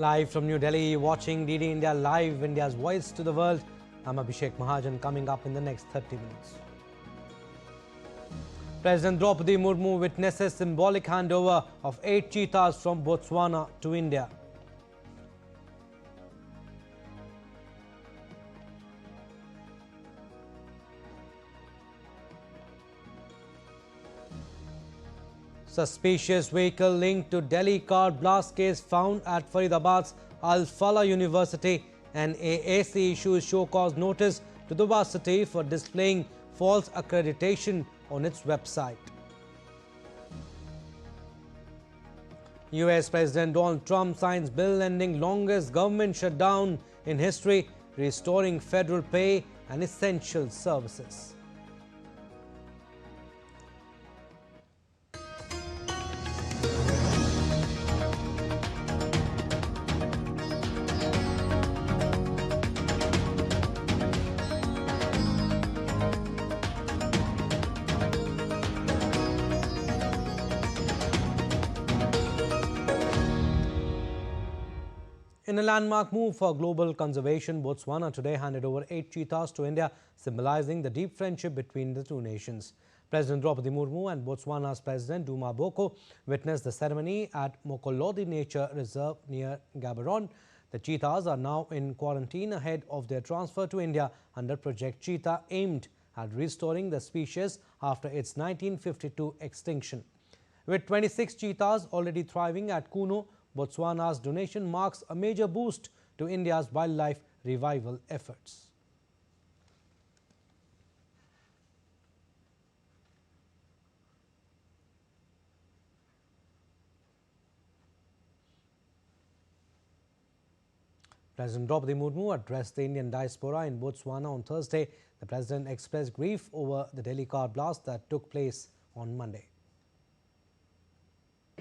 Live from New Delhi, watching DD India Live, India's voice to the world. I'm Abhishek Mahajan. Coming up in the next 30 minutes. President Draupadi Murmu witnesses symbolic handover of 8 cheetahs from Botswana to India. Suspicious vehicle linked to Delhi car blast case found at Faridabad's Al Falah University. NAAC issues show cause notice to the varsity for displaying false accreditation on its website. US President Donald Trump signs bill ending longest government shutdown in history, restoring federal pay and essential services. In a landmark move for global conservation, Botswana today handed over 8 cheetahs to India, symbolizing the deep friendship between the two nations. President Draupadi Murmu and Botswana's President Duma Boko witnessed the ceremony at Mokolodi Nature Reserve near Gaborone. The cheetahs are now in quarantine ahead of their transfer to India under Project Cheetah, aimed at restoring the species after its 1952 extinction. With 26 cheetahs already thriving at Kuno, Botswana's donation marks a major boost to India's wildlife revival efforts. President Draupadi Murmu addressed the Indian diaspora in Botswana on Thursday. The president expressed grief over the Delhi car blast that took place on Monday.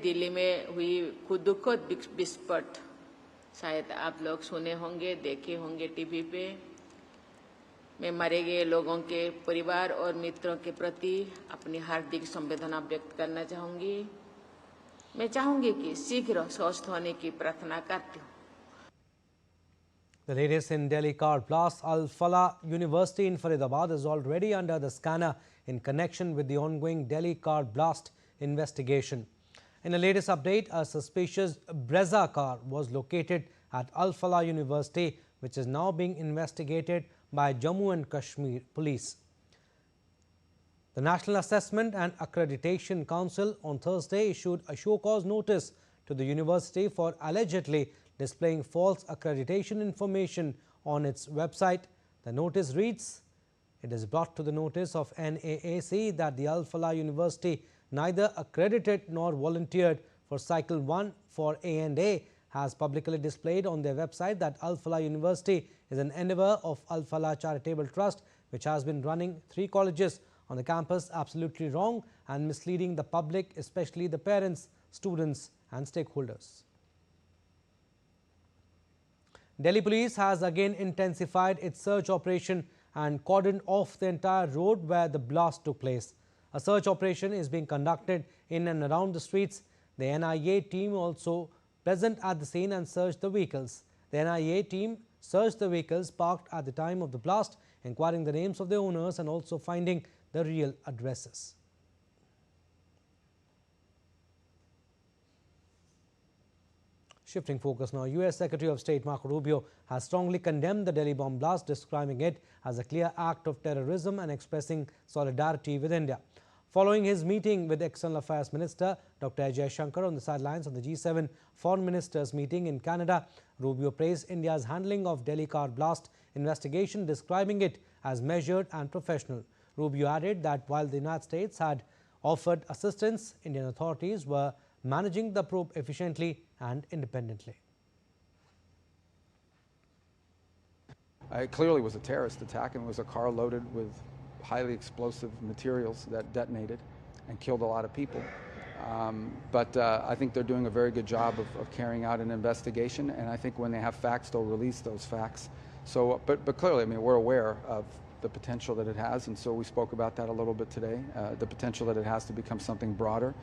Delhi में हुई खुद दुखद विस्फोट शायद आप लोग सुने होंगे, देखे होंगे टीवी पे। मैं मरे गए लोगों के परिवार और मित्रों के प्रति अपनी हार्दिक संवेदना व्यक्त करना चाहूंगी। मैं चाहूंगी कि शीघ्र स्वस्थ होने की प्रार्थना करती हूँ। The latest in Delhi car blast, Al Falah University in Faridabad is already under the scanner in connection with the ongoing Delhi car blast investigation. In the latest update, a suspicious Brezza car was located at Al Falah University, which is now being investigated by Jammu and Kashmir police. The National Assessment and Accreditation Council on Thursday issued a show cause notice to the university for allegedly displaying false accreditation information on its website. The notice reads, "It is brought to the notice of NAAC that the Al Falah University neither accredited nor volunteered for Cycle 1 for A&A has publicly displayed on their website that Al Falah University is an endeavor of Al Falah Charitable Trust, which has been running 3 colleges on the campus, absolutely wrong and misleading the public, especially the parents, students and stakeholders." Delhi police has again intensified its search operation and cordoned off the entire road where the blast took place. A search operation is being conducted in and around the streets. The NIA team also present at the scene and searched the vehicles. The NIA team searched the vehicles parked at the time of the blast, inquiring the names of the owners and also finding the real addresses. Shifting focus now, US Secretary of State Marco Rubio has strongly condemned the Delhi bomb blast, describing it as a clear act of terrorism and expressing solidarity with India. Following his meeting with External Affairs Minister Dr. Ajay Shankar on the sidelines of the G7 Foreign Ministers meeting in Canada, Rubio praised India's handling of Delhi car blast investigation, describing it as measured and professional. Rubio added that while the United States had offered assistance, Indian authorities were managing the probe efficiently and independently. It clearly was a terrorist attack, and it was a car loaded with highly explosive materials that detonated and killed a lot of people. But I think they're doing a very good job of carrying out an investigation, and I think when they have facts, they'll release those facts. So, but clearly, I mean, we're aware of the potential that it has, and so we spoke about that a little bit today, the potential that it has to become something broader.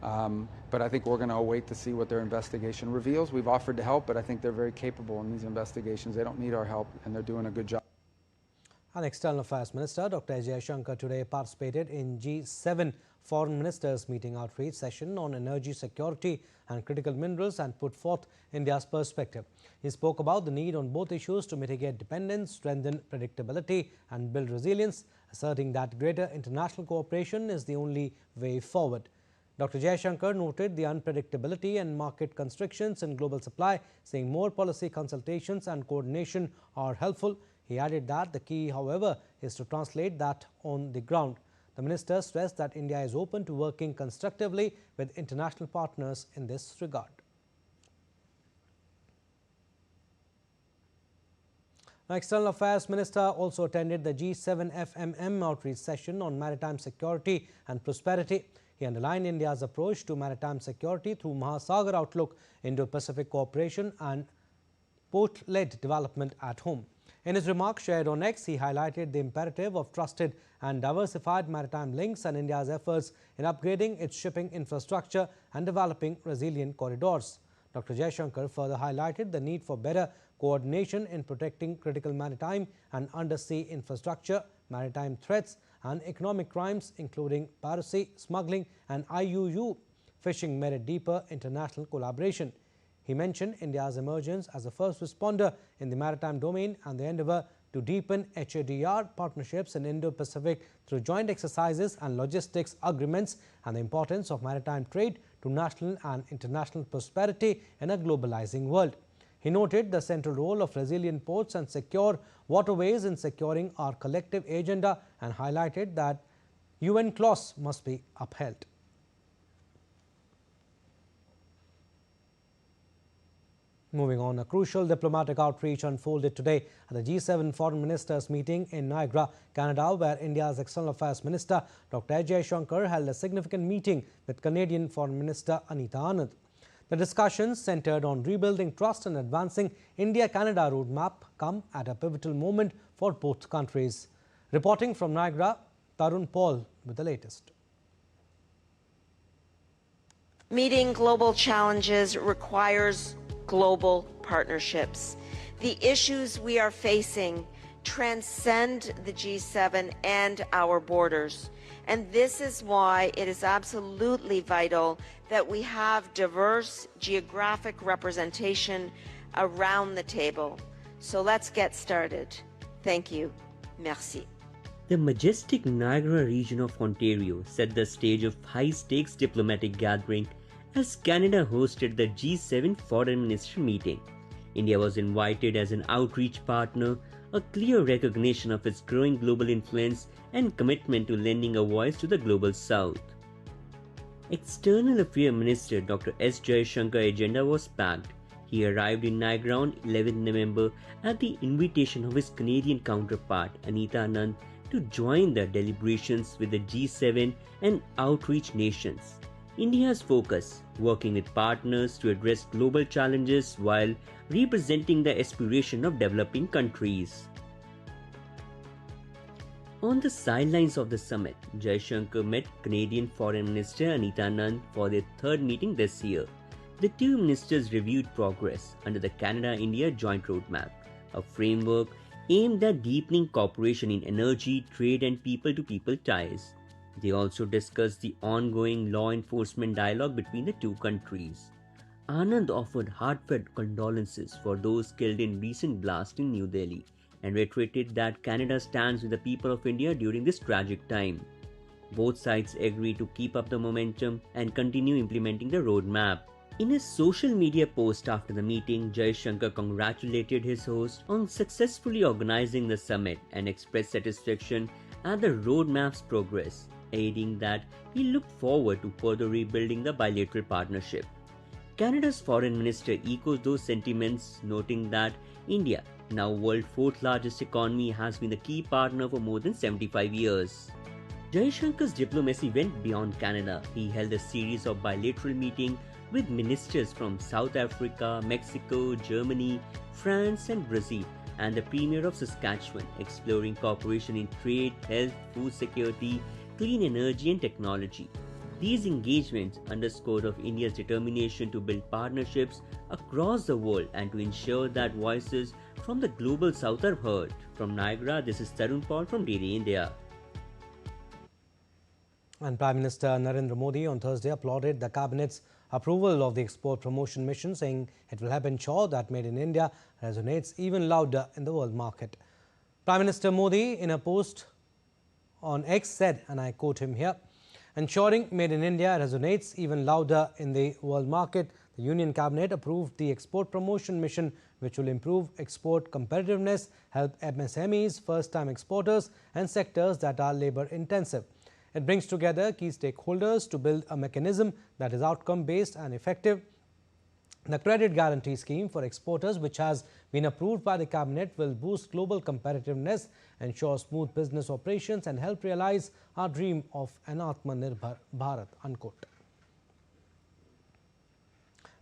But I think we're going to await to see what their investigation reveals. We've offered to help, but I think they're very capable in these investigations. They don't need our help, and they're doing a good job. An External Affairs Minister, Dr. Jaishankar, today participated in G7 Foreign Ministers meeting outreach session on energy security and critical minerals and put forth India's perspective. He spoke about the need on both issues to mitigate dependence, strengthen predictability and build resilience, asserting that greater international cooperation is the only way forward. Dr. Jaishankar noted the unpredictability and market constrictions in global supply, saying more policy consultations and coordination are helpful. He added that the key, however, is to translate that on the ground. The minister stressed that India is open to working constructively with international partners in this regard. Now, External Affairs Minister also attended the G7 FMM outreach session on maritime security and prosperity. He underlined India's approach to maritime security through Mahasagar Outlook, Indo-Pacific cooperation and port-led development at home. In his remarks shared on X, he highlighted the imperative of trusted and diversified maritime links and India's efforts in upgrading its shipping infrastructure and developing resilient corridors. Dr. Jaishankar further highlighted the need for better coordination in protecting critical maritime and undersea infrastructure, maritime threats and economic crimes including piracy, smuggling and IUU fishing merit deeper international collaboration. He mentioned India's emergence as a first responder in the maritime domain and the endeavour to deepen HADR partnerships in Indo-Pacific through joint exercises and logistics agreements, and the importance of maritime trade to national and international prosperity in a globalizing world. He noted the central role of resilient ports and secure waterways in securing our collective agenda and highlighted that UN clause must be upheld. Moving on, a crucial diplomatic outreach unfolded today at the G7 Foreign Ministers meeting in Niagara, Canada, where India's External Affairs Minister Dr. Jaishankar held a significant meeting with Canadian Foreign Minister Anita Anand. The discussions centered on rebuilding trust and advancing India-Canada roadmap come at a pivotal moment for both countries. Reporting from Niagara, Tarun Paul with the latest. Meeting global challenges requires global partnerships. The issues we are facing transcend the G7 and our borders. And this is why it is absolutely vital that we have diverse geographic representation around the table. So let's get started. Thank you. Merci. The majestic Niagara region of Ontario set the stage of high-stakes diplomatic gathering as Canada hosted the G7 Foreign Minister meeting. India was invited as an outreach partner, a clear recognition of its growing global influence and commitment to lending a voice to the global south. External Affairs Minister Dr. S. Jaishankar agenda was packed. He arrived in Niagara on 11 November at the invitation of his Canadian counterpart Anita Anand to join the deliberations with the G7 and outreach nations. India's focus, working with partners to address global challenges while representing the aspiration of developing countries. On the sidelines of the summit, Jaishankar met Canadian Foreign Minister Anita Anand for their third meeting this year. The two ministers reviewed progress under the Canada-India Joint Roadmap, a framework aimed at deepening cooperation in energy, trade and people-to-people ties. They also discussed the ongoing law enforcement dialogue between the two countries. Anand offered heartfelt condolences for those killed in recent blast in New Delhi and reiterated that Canada stands with the people of India during this tragic time. Both sides agreed to keep up the momentum and continue implementing the roadmap. In a social media post after the meeting, Jaishankar congratulated his host on successfully organizing the summit and expressed satisfaction at the roadmap's progress, adding that he looked forward to further rebuilding the bilateral partnership. Canada's foreign minister echoes those sentiments, noting that India, now world's fourth largest economy, has been a key partner for more than 75 years. Jaishankar's diplomacy went beyond Canada. He held a series of bilateral meetings with ministers from South Africa, Mexico, Germany, France and Brazil, and the Premier of Saskatchewan, exploring cooperation in trade, health, food security, clean energy and technology. These engagements underscore of India's determination to build partnerships across the world and to ensure that voices from the global south are heard. From Niagara, this is Tarun Paul from DD India. And Prime Minister Narendra Modi on Thursday applauded the Cabinet's approval of the export promotion mission, saying it will help ensure that Made in India resonates even louder in the world market. Prime Minister Modi, in a post on X, said, and I quote him here, "Ensuring Made in India resonates even louder in the world market, the Union Cabinet approved the export promotion mission, which will improve export competitiveness, help MSMEs, first-time exporters and sectors that are labour-intensive. It brings together key stakeholders to build a mechanism that is outcome-based and effective. The credit guarantee scheme for exporters, which has been approved by the Cabinet, will boost global competitiveness, ensure smooth business operations and help realize our dream of an Atmanirbhar Bharat." Unquote.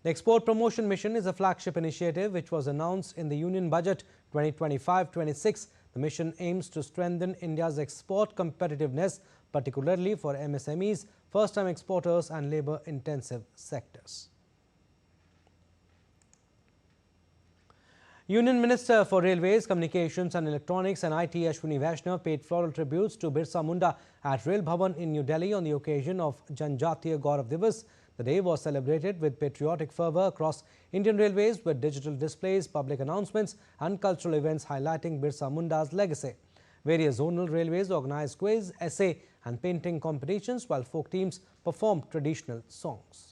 The Export Promotion Mission is a flagship initiative which was announced in the Union Budget 2025-26. The mission aims to strengthen India's export competitiveness, particularly for MSMEs, first-time exporters and labour-intensive sectors. Union Minister for Railways, Communications and Electronics and IT Ashwini Vaishnav paid floral tributes to Birsa Munda at Rail Bhavan in New Delhi on the occasion of Janjatiya Gaurav Divas. The day was celebrated with patriotic fervour across Indian Railways with digital displays, public announcements and cultural events highlighting Birsa Munda's legacy. Various zonal railways organised quiz, essay and painting competitions while folk teams performed traditional songs.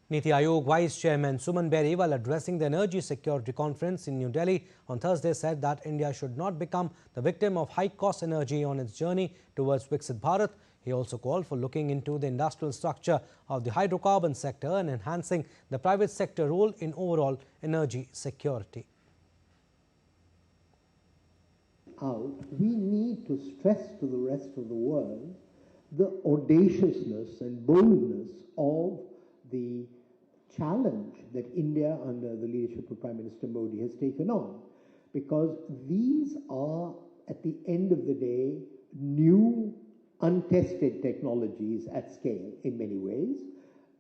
Niti Aayog Vice Chairman Suman Beri, while addressing the Energy Security Conference in New Delhi on Thursday, said that India should not become the victim of high-cost energy on its journey towards Viksit Bharat. He also called for looking into the industrial structure of the hydrocarbon sector and enhancing the private sector role in overall energy security. We need to stress to the rest of the world the audaciousness and boldness of the challenge that India under the leadership of Prime Minister Modi has taken on, because these are at the end of the day new untested technologies at scale in many ways.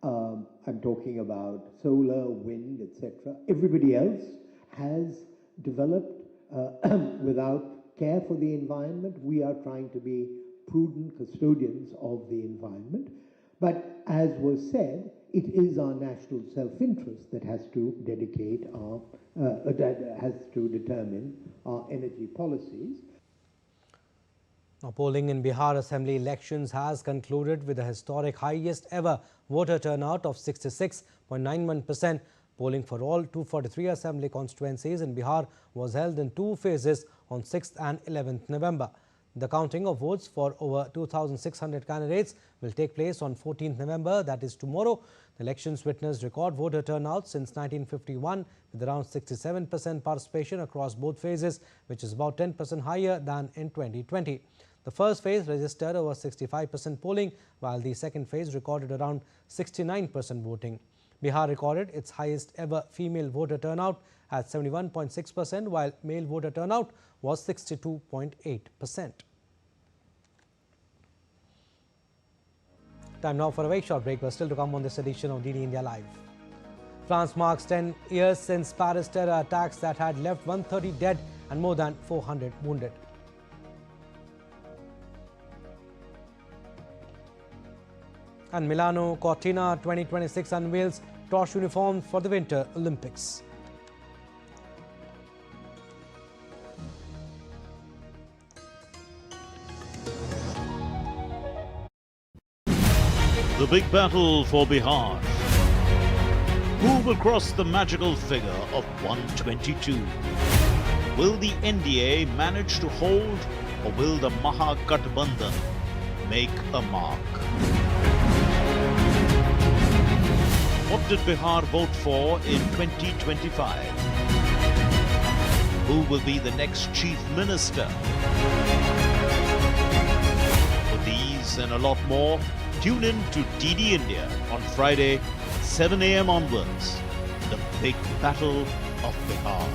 I'm talking about solar, wind, etc. Everybody else has developed without care for the environment. We are trying to be prudent custodians of the environment. But as was said, it is our national self-interest that has to dedicate our, determine our energy policies. Now, polling in Bihar Assembly elections has concluded with a historic highest ever voter turnout of 66.91%. Polling for all 243 Assembly constituencies in Bihar was held in two phases on 6th and 11th November. The counting of votes for over 2,600 candidates will take place on 14th November, that is tomorrow. The elections witnessed record voter turnout since 1951 with around 67% participation across both phases, which is about 10% higher than in 2020. The first phase registered over 65% polling, while the second phase recorded around 69% voting. Bihar recorded its highest ever female voter turnout at 71.6%, while male voter turnout was 62.8%. Time now for a very short break, but still to come on this edition of DD India Live. France marks 10 years since Paris terror attacks that had left 130 dead and more than 400 wounded. And Milano Cortina 2026 unveils torch uniforms for the Winter Olympics. The big battle for Bihar. Who will cross the magical figure of 122? Will the NDA manage to hold, or will the Mahagathbandhan make a mark? What did Bihar vote for in 2025? Who will be the next Chief Minister? For these and a lot more, tune in to DD India on Friday, 7 a.m. onwards. The big battle of Bihar.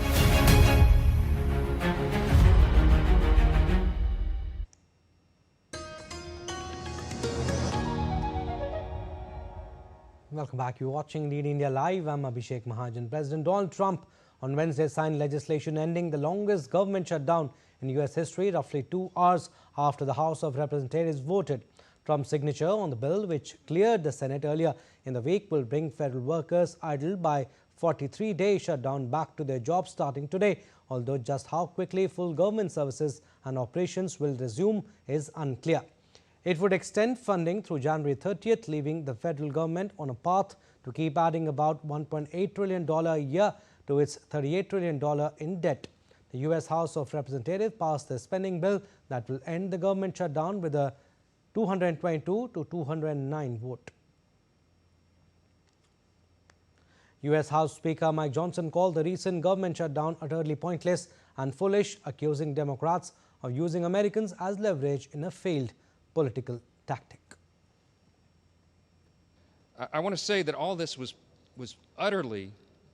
Welcome back. You're watching Lead India Live. I'm Abhishek Mahajan. President Donald Trump on Wednesday signed legislation ending the longest government shutdown in U.S. history, roughly 2 hours after the House of Representatives voted. Trump's signature on the bill, which cleared the Senate earlier in the week, will bring federal workers idle by 43-day shutdown back to their jobs starting today, although just how quickly full government services and operations will resume is unclear. It would extend funding through January 30th, leaving the federal government on a path to keep adding about $1.8 trillion a year to its $38 trillion in debt. The U.S. House of Representatives passed a spending bill that will end the government shutdown with a 222 to 209 vote. U.S. House Speaker Mike Johnson called the recent government shutdown utterly pointless and foolish, accusing Democrats of using Americans as leverage in a failed political tactic. I want to say that all this was utterly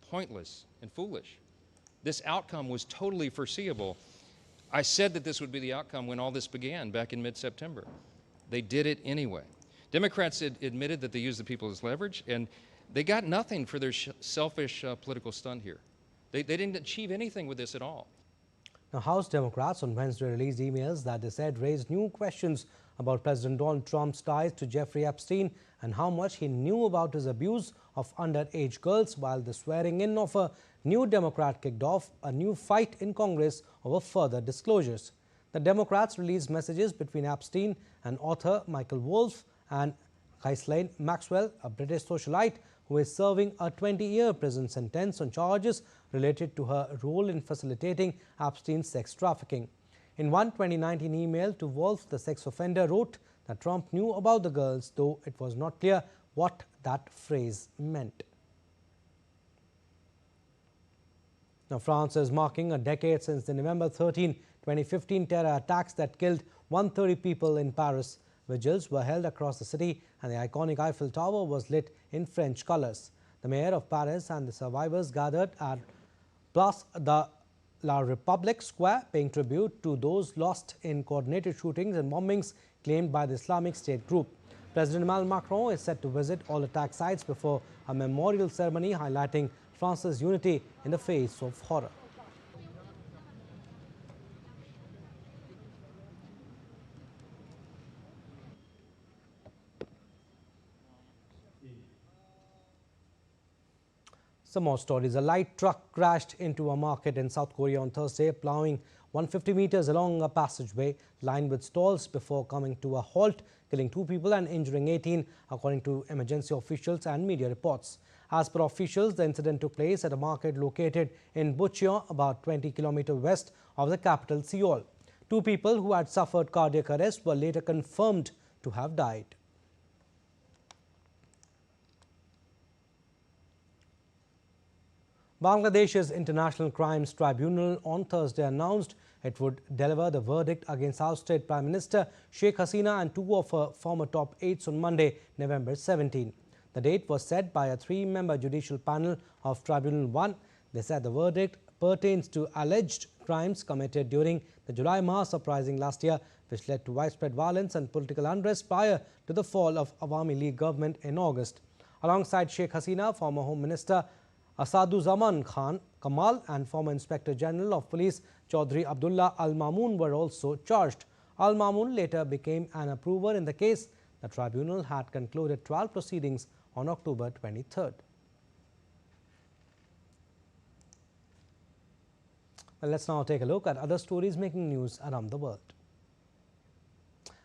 pointless and foolish. This outcome was totally foreseeable. I said that this would be the outcome when all this began back in mid-September. They did it anyway. Democrats admitted that they used the people as leverage, and they got nothing for their selfish political stunt here. They didn't achieve anything with this at all. Now, House Democrats on Wednesday released emails that they said raised new questions about President Donald Trump's ties to Jeffrey Epstein and how much he knew about his abuse of underage girls, while the swearing in of a new Democrat kicked off a new fight in Congress over further disclosures. The Democrats released messages between Epstein and author Michael Wolff and Ghislaine Maxwell, a British socialite who is serving a 20-year prison sentence on charges related to her role in facilitating Epstein's sex trafficking. In one 2019 email to Wolff, the sex offender wrote that Trump knew about the girls, though it was not clear what that phrase meant. Now, France is marking a decade since the November 13, 2015 terror attacks that killed 130 people in Paris. Vigils were held across the city and the iconic Eiffel Tower was lit in French colors. The mayor of Paris and the survivors gathered at Place de la République Square, paying tribute to those lost in coordinated shootings and bombings claimed by the Islamic State group. President Emmanuel Macron is set to visit all attack sites before a memorial ceremony highlighting France's unity in the face of horror. Some more stories. A light truck crashed into a market in South Korea on Thursday, plowing 150 meters along a passageway lined with stalls before coming to a halt, killing 2 people and injuring 18, according to emergency officials and media reports. As per officials, the incident took place at a market located in Bucheon, about 20 kilometers west of the capital, Seoul. 2 people who had suffered cardiac arrest were later confirmed to have died. Bangladesh's International Crimes Tribunal on Thursday announced it would deliver the verdict against ousted Prime Minister Sheikh Hasina and 2 of her former top aides on Monday, November 17. The date was set by a 3-member judicial panel of Tribunal 1. They said the verdict pertains to alleged crimes committed during the July mass uprising last year, which led to widespread violence and political unrest prior to the fall of Awami League government in August. Alongside Sheikh Hasina, former Home Minister Asaduzaman Khan Kamal and former Inspector General of Police Chaudhry Abdullah Al Mamun were also charged. Al Mamun later became an approver in the case. The tribunal had concluded trial proceedings on October 23rd. Well, let's now take a look at other stories making news around the world.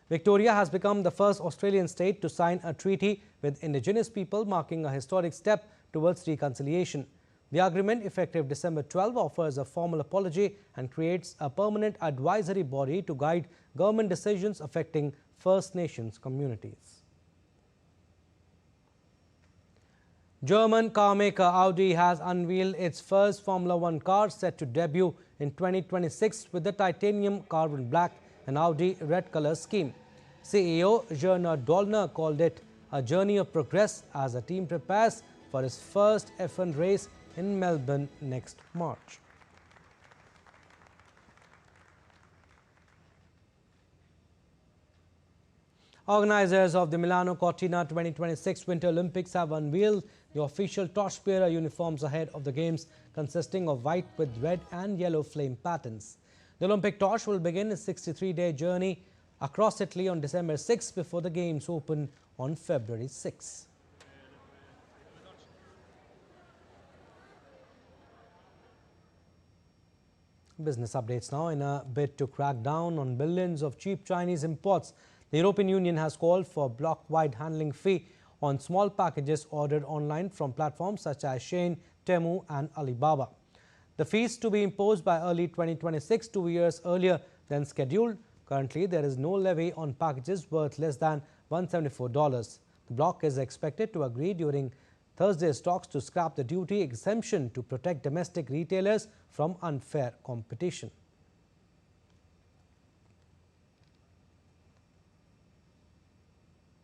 Victoria has become the first Australian state to sign a treaty with Indigenous people, marking a historic step towards reconciliation. The agreement, effective December 12, offers a formal apology and creates a permanent advisory body to guide government decisions affecting First Nations communities. German car maker Audi has unveiled its first Formula One car, set to debut in 2026 with the titanium carbon black and Audi red color scheme. CEO Gernot Dollner called it a journey of progress as the team prepares for his first F1 race in Melbourne next March. Organizers of the Milano Cortina 2026 Winter Olympics have unveiled the official torchbearer uniforms ahead of the Games, consisting of white with red and yellow flame patterns. The Olympic torch will begin a 63-day journey across Italy on December 6 before the Games open on February 6. Business updates now. In a bid to crack down on billions of cheap Chinese imports, the European Union has called for a block-wide handling fee on small packages ordered online from platforms such as Shein, Temu and Alibaba. The fees to be imposed by early 2026, 2 years earlier than scheduled. Currently, there is no levy on packages worth less than $174. The bloc is expected to agree during Thursday's talks to scrap the duty exemption to protect domestic retailers from unfair competition.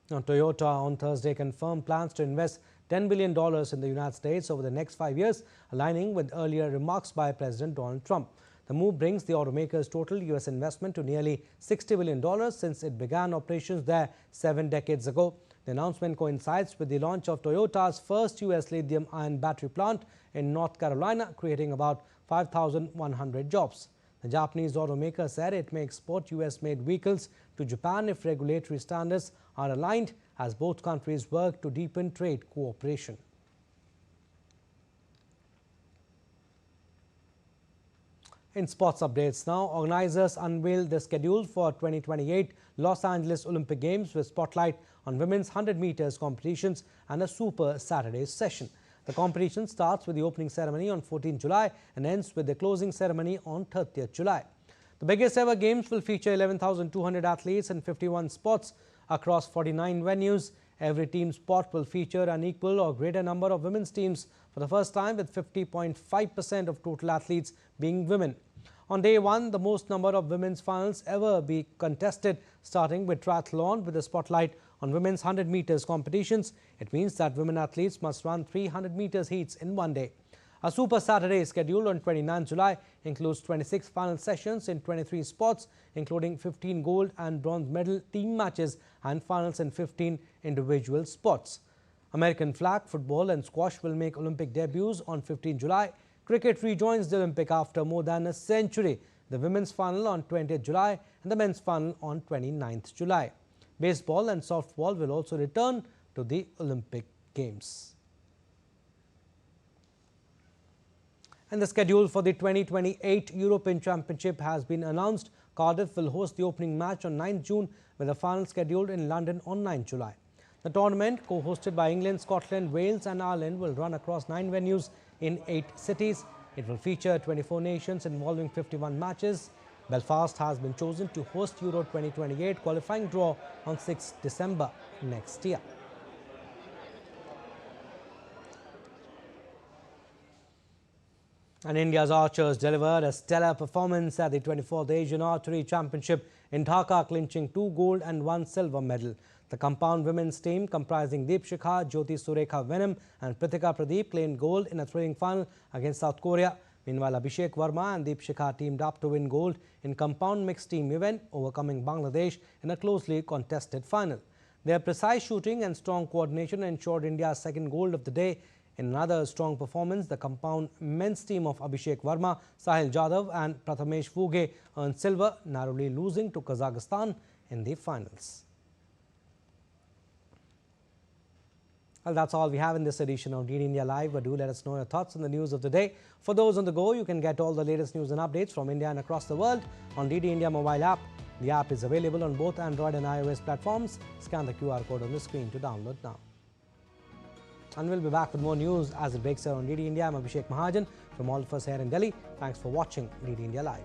Now, Toyota on Thursday confirmed plans to invest $10 billion in the United States over the next 5 years, aligning with earlier remarks by President Donald Trump. The move brings the automaker's total U.S. investment to nearly $60 billion since it began operations there 7 decades ago. The announcement coincides with the launch of Toyota's first U.S. lithium-ion battery plant in North Carolina, creating about 5,100 jobs. The Japanese automaker said it may export U.S.-made vehicles to Japan if regulatory standards are aligned, as both countries work to deepen trade cooperation. In sports updates now, organizers unveiled the schedule for 2028 Los Angeles Olympic Games with spotlight on women's 100 meters competitions and a Super Saturday session. The competition starts with the opening ceremony on 14 July and ends with the closing ceremony on 30th July. The biggest ever games will feature 11,200 athletes in 51 spots across 49 venues. Every team spot will feature an equal or greater number of women's teams for the first time, with 50.5% of total athletes being women. On day one, the most number of women's finals ever be contested, starting with triathlon with a spotlight on women's 100 meters competitions. It means that women athletes must run 300 meters heats in one day. A Super Saturday scheduled on 29 July includes 26 final sessions in 23 spots, including 15 gold and bronze medal team matches and finals in 15 individual spots. American flag, football and squash will make Olympic debuts on 15 July. Cricket rejoins the Olympic after more than a century. The women's final on 20th July and the men's final on 29th July. Baseball and softball will also return to the Olympic Games. And the schedule for the 2028 European Championship has been announced. Cardiff will host the opening match on 9th June with the final scheduled in London on 9th July. The tournament, co-hosted by England, Scotland, Wales and Ireland, will run across 9 venues in 8 cities. It will feature 24 nations involving 51 matches. Belfast has been chosen to host Euro 2028 qualifying draw on 6 December next year. And India's archers delivered a stellar performance at the 24th Asian Archery Championship in Dhaka, clinching 2 gold and 1 silver medal. The compound women's team, comprising Deepshikha, Jyoti Surekha Venom and Prithika Pradeep, claimed gold in a thrilling final against South Korea. Meanwhile, Abhishek Verma and Deepshikha teamed up to win gold in compound mixed team event, overcoming Bangladesh in a closely contested final. Their precise shooting and strong coordination ensured India's second gold of the day. In another strong performance, the compound men's team of Abhishek Verma, Sahil Jadhav and Prathamesh Vuge earned silver, narrowly losing to Kazakhstan in the finals. Well, that's all we have in this edition of DD India Live, but do let us know your thoughts on the news of the day. For those on the go, you can get all the latest news and updates from India and across the world on DD India mobile app. The app is available on both Android and iOS platforms. Scan the QR code on the screen to download now. And we'll be back with more news as it breaks here on DD India. I'm Abhishek Mahajan from all of us here in Delhi. Thanks for watching DD India Live.